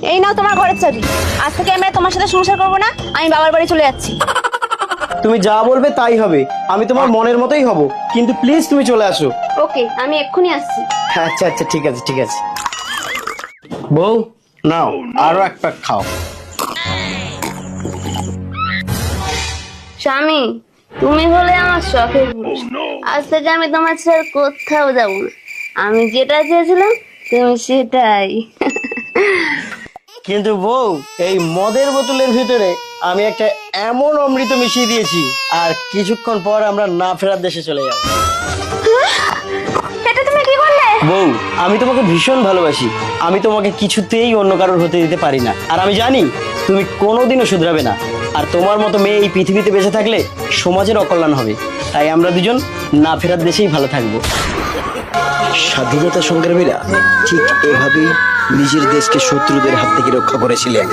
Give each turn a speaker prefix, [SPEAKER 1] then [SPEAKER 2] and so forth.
[SPEAKER 1] এই নাও তোমার ঘরের চাবি। আজ থেকে আমি আর তোমার সাথে সংসার করবো না, আমি বাবার বাড়ি চলে যাচ্ছি।
[SPEAKER 2] তুমি যা বলবে তাই হবে, আমি তোমার মনের মতোই হব, কিন্তু প্লিজ তুমি চলে আসো।
[SPEAKER 1] ওকে, আমি এক্ষুনি আসছি।
[SPEAKER 2] আচ্ছা আচ্ছা, ঠিক আছে ঠিক আছে। বউ নাও, আরো এক প্যাক খাও।
[SPEAKER 1] স্বামী, তুমি হলে আমার শখের পুরুষ। আজ থেকে আমি তোমার ছেড়ে কোথাও যাব না। আমি যেটা চেয়েছিলাম তুমি সেটাই।
[SPEAKER 2] কিন্তু বউ, এই মদের বোতলের ভিতরে আমি একটা এমন অমৃত মিশিয়ে দিয়েছি, আর কিছুক্ষণ পর আমরা না ফেরার দেশে চলে যাব।
[SPEAKER 1] এটা তুমি কি করলে?
[SPEAKER 2] বউ, আমি তোমাকে ভীষণ ভালোবাসি, আমি তোমাকে কিছুতেই অন্য কারোর হতে দিতে পারি না, আর আমি জানি তুমি কোনোদিনও শুধরাবে না। আর তোমার মতো মেয়ে এই পৃথিবীতে বেঁচে থাকলে সমাজের অকল্যাণ হবে, তাই আমরা দুজন না ফেরার দেশেই ভালো থাকবো।
[SPEAKER 3] স্বাধীনতা সংগ্রামীরা ঠিক এভাবেই নিজের দেশকে শত্রুদের হাত থেকে রক্ষা করেছিলেন।